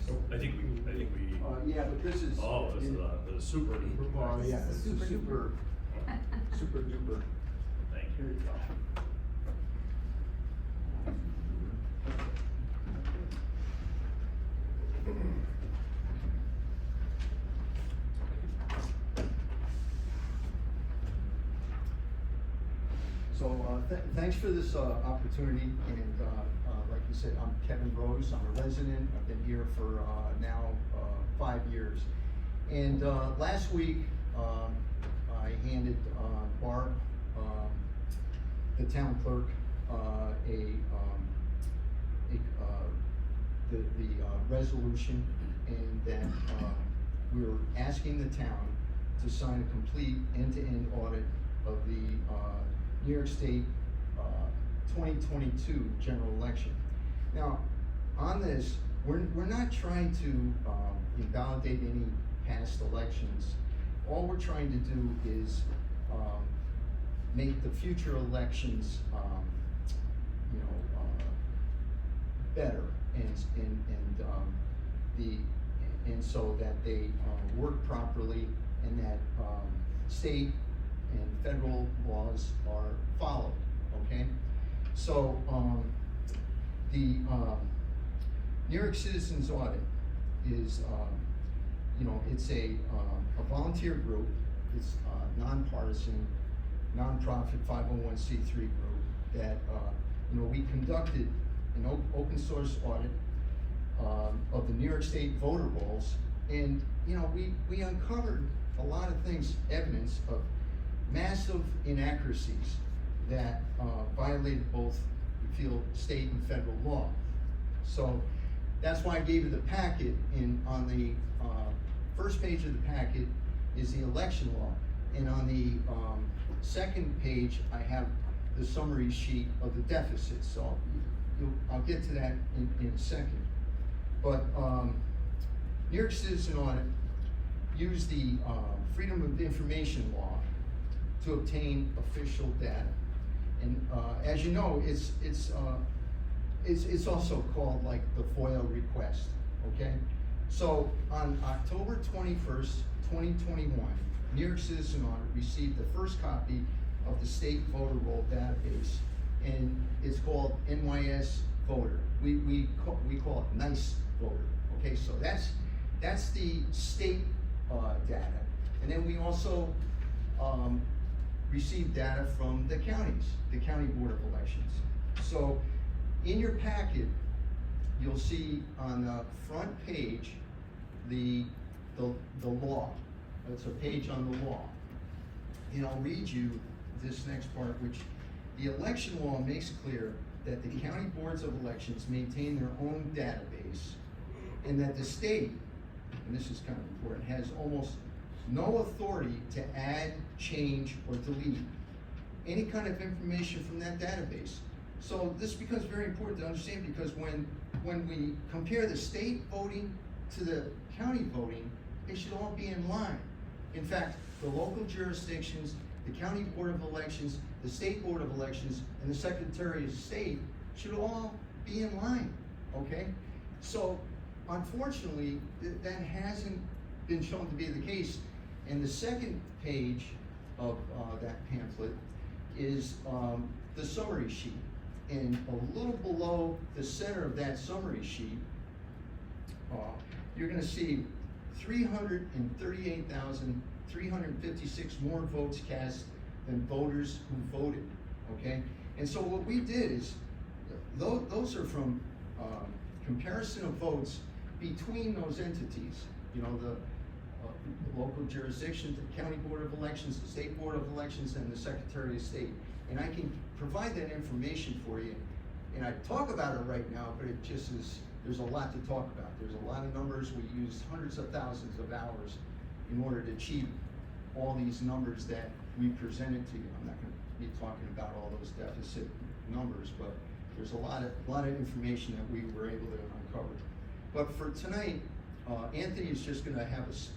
I think we, Yeah, but this is. oh, this is the super duper. Oh, yeah, this is Super duper. super, super duper. Thank Here you. you go. So, thanks for this, opportunity, and, like you said, I'm Kevin Rose, I'm a resident, I've been here for, now, 5 years. And, last week, I handed, Barb, the town clerk, the resolution, and that, we were asking the town to sign a complete end-to-end audit of the, New York State 2022 general election. Now, on this, we're not trying to invalidate any past elections. All we're trying to do is make the future elections, better, and so that they work properly, and that state and federal laws are followed, okay? So, the New York Citizens Audit is, it's a volunteer group. It's a nonpartisan, nonprofit 501c3 group that, we conducted an open source audit of the New York State voter rolls, and, we uncovered a lot of things, evidence of massive inaccuracies that violated both, we feel, state and federal law. So that's why I gave you the packet. On the first page of the packet is the election law, and on the second page I have the summary sheet of the deficit. So I'll get to that in a second. But New York Citizen Audit used the Freedom of Information Law to obtain official data, and as you know, it's also called like the FOIA request. Okay, so on October 21st, 2021, New York Citizen Audit received the first copy of the state voter roll database, and it's called NYS Voter. We call it NICE Voter. Okay, so that's the state data, and then we also receive data from the counties, the County Board of Elections. So in your packet, you'll see on the front page the law. It's a page on the law. And I'll read you this next part, which the election law makes clear that the county boards of elections maintain their own database, and that the state, and this is kind of important, has almost no authority to add, change, or delete any kind of information from that database. So this becomes very important to understand, because when we compare the state voting to the county voting, they should all be in line. In fact, the local jurisdictions, the County Board of Elections, the State Board of Elections, and the Secretary of State should all be in line, okay? So unfortunately, that hasn't been shown to be the case. And the second page of that pamphlet is the summary sheet. And a little below the center of that summary sheet, you're gonna see 338,356 more votes cast than voters who voted, okay? And so what we did is, those are from comparison of votes between those entities, the local jurisdiction, the County Board of Elections, the State Board of Elections, and the Secretary of State. And I can provide that information for you. And I talk about it right now, but it just is, there's a lot to talk about. There's a lot of numbers. We use hundreds of thousands of hours in order to achieve all these numbers that we presented to you. I'm not gonna be talking about all those deficit numbers, but there's a lot of information that we were able to uncover. But for tonight, Anthony is just gonna have us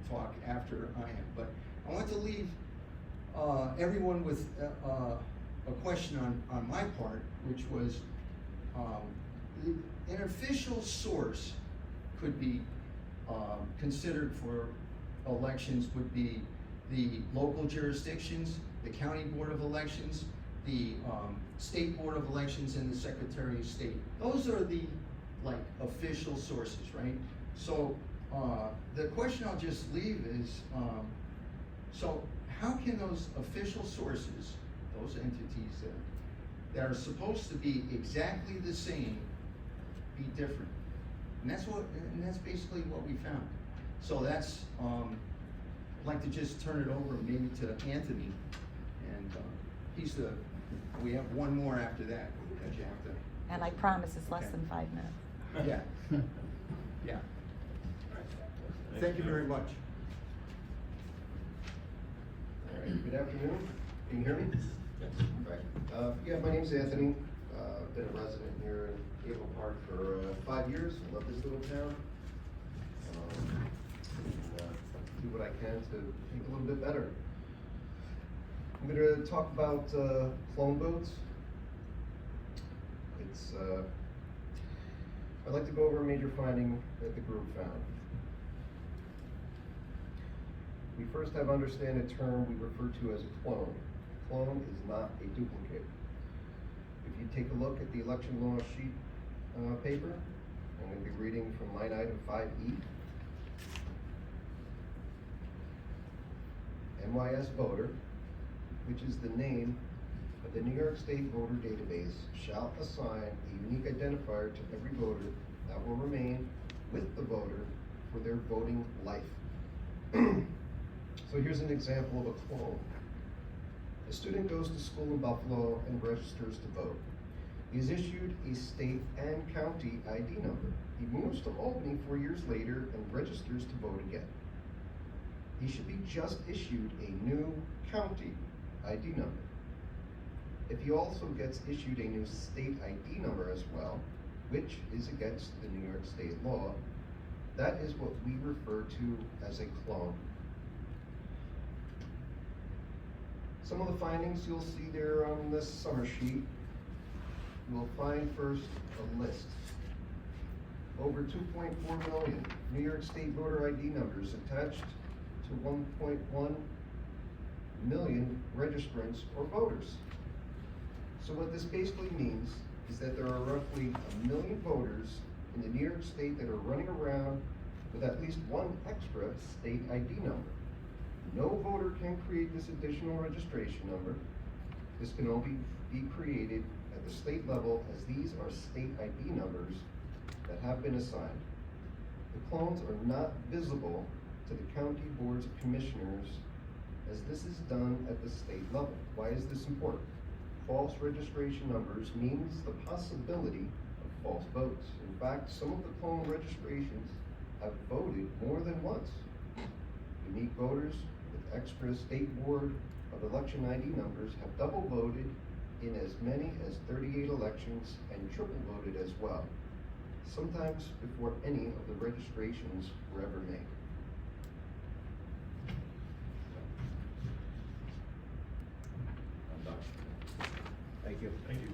talk after I am. But I want to leave everyone with a question on my part, which was, an official source could be considered for elections would be the local jurisdictions, the county board of elections, the state board of elections, and the secretary of state. Those are the like official sources, right? So the question I'll just leave is, so how can those official sources, those entities that are supposed to be exactly the same, be different? And that's basically what we found. So that's, I'd like to just turn it over maybe to Anthony, and we have one more after that you have to. And I promise it's less Okay. than 5 minutes. Yeah. Yeah. Thank you very much. All right, good afternoon. Can you hear me? Right. Yeah, my name's Anthony. Been a resident here in Able Park for 5 years. I love this little town. Do what I can to make it a little bit better. I'm going to talk about clone boats. I'd like to go over a major finding that the group found. We first have to understand a term we refer to as a clone. A clone is not a duplicate. If you take a look at the election law sheet paper, I'm going to be reading from line item 5E. NYS voter, which is the name of the New York State voter database, shall assign a unique identifier to every voter that will remain with the voter for their voting life. So here's an example of a clone. A student goes to school in Buffalo and registers to vote. He is issued a state and county ID number. He moves to Albany 4 years later and registers to vote again. He should be just issued a new county ID number. If he also gets issued a new state ID number as well, which is against the New York State law, that is what we refer to as a clone. Some of the findings you'll see there on this summer sheet. We'll find first a list. Over 2.4 million New York State voter ID numbers attached to 1.1 million registrants or voters. So what this basically means is that there are roughly 1 million voters in the New York State that are running around with at least one extra state ID number. No voter can create this additional registration number. This can only be created at the state level, as these are state ID numbers that have been assigned. The clones are not visible to the county boards of commissioners, as this is done at the state level. Why is this important? False registration numbers means the possibility of false votes. In fact, some of the clone registrations have voted more than once. Unique voters with extra state board of election ID numbers have double voted in as many as 38 elections and triple voted as well, sometimes before any of the registrations were ever made. I'm done. Thank you. Thank you.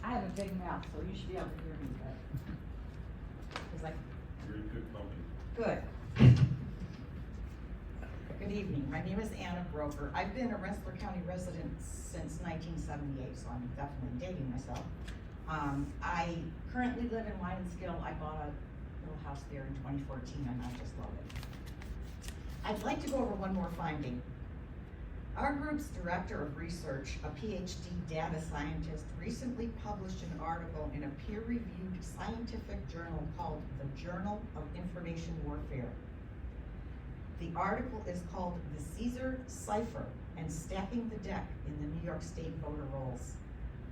I have a big mouth, so you should be able to hear me, but it's like, You're in good company. good. Good evening, my name is Anna Broker. I've been a Rensselaer County resident since 1978, so I'm definitely dating myself. I currently live in Lionsgill. I bought a little house there in 2014 and I just love it. I'd like to go over one more finding. Our group's director of research, a PhD data scientist, recently published an article in a peer-reviewed scientific journal called the Journal of Information Warfare. The article is called The Caesar Cipher and Stacking the Deck in the New York State Voter Rolls.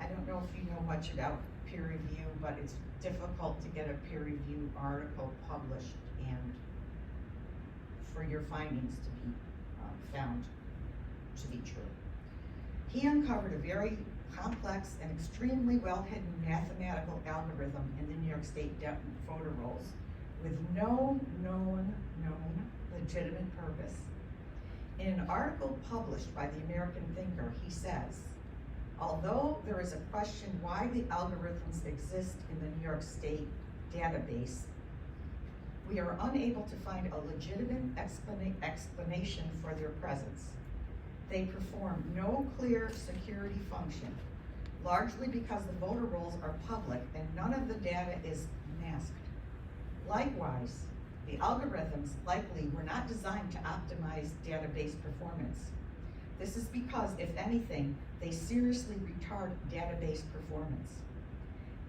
I don't know if you know much about peer review, but it's difficult to get a peer-reviewed article published and for your findings to be found to be true. He uncovered a very complex and extremely well-hidden mathematical algorithm in the New York State voter rolls with no known legitimate purpose. In an article published by the American Thinker, he says, although there is a question why the algorithms exist in the New York State database, We are unable to find a legitimate explanation for their presence. They perform no clear security function, largely because the voter rolls are public and none of the data is masked. Likewise, the algorithms likely were not designed to optimize database performance. This is because, if anything, they seriously retard database performance.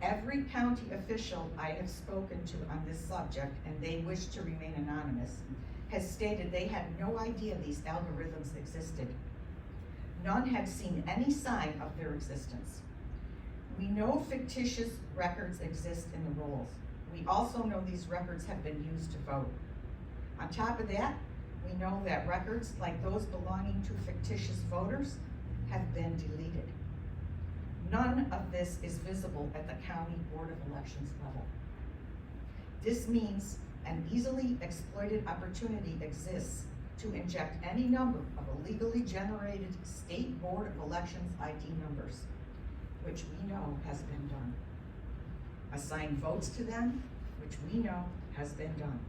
Every county official I have spoken to on this subject, and they wish to remain anonymous, has stated they had no idea these algorithms existed. None had seen any sign of their existence. We know fictitious records exist in the rolls. We also know these records have been used to vote. On top of that, we know that records like those belonging to fictitious voters have been deleted. None of this is visible at the County Board of Elections level. This means an easily exploited opportunity exists to inject any number of illegally generated State Board of Elections ID numbers, which we know has been done. Assign votes to them, which we know has been done.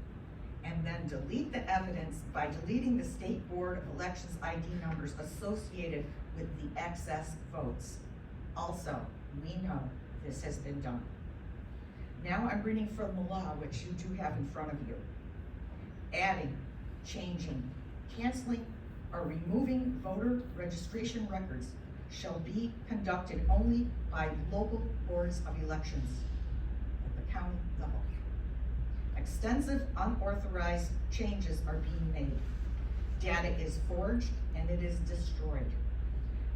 And then delete the evidence by deleting the State Board of Elections ID numbers associated with the excess votes. Also, we know this has been done. Now I'm reading from the law, which you do have in front of you. Adding, changing, canceling, or removing voter registration records shall be conducted only by local boards of elections at the county level. Extensive unauthorized changes are being made. Data is forged and it is destroyed.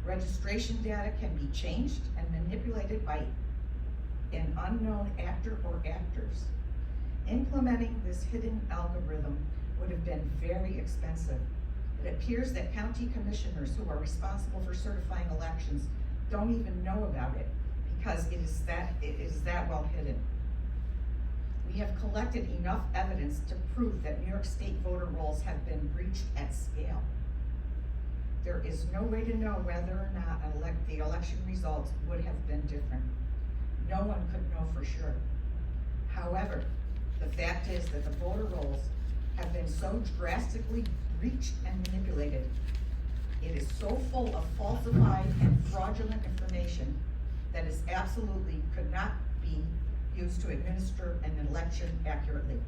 Registration data can be changed and manipulated by an unknown actor or actors. Implementing this hidden algorithm would have been very expensive. It appears that county commissioners who are responsible for certifying elections don't even know about it because it is that well hidden. We have collected enough evidence to prove that New York State voter rolls have been breached at scale. There is no way to know whether or not the election results would have been different. No one could know for sure. However, the fact is that the voter rolls have been so drastically breached and manipulated. It is so full of falsified and fraudulent information that it absolutely could not be used to administer an election accurately.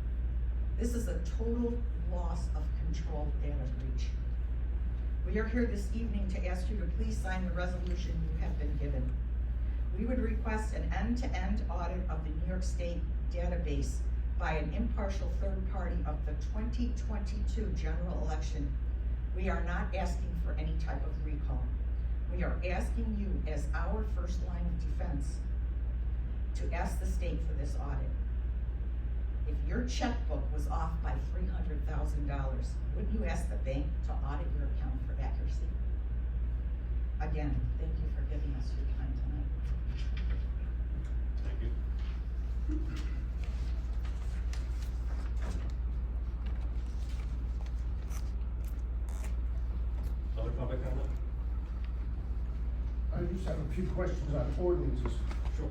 This is a total loss of control data breach. We are here this evening to ask you to please sign the resolution you have been given. We would request an end-to-end audit of the New York State database by an impartial third party of the 2022 general election. We are not asking for any type of recall. We are asking you, as our first line of defense, to ask the state for this audit. If your checkbook was off by $300,000, wouldn't you ask the bank to audit your account for accuracy? Again, thank you for giving us your time tonight. Thank you. Other public comment? I just have a few questions on ordinances. Sure.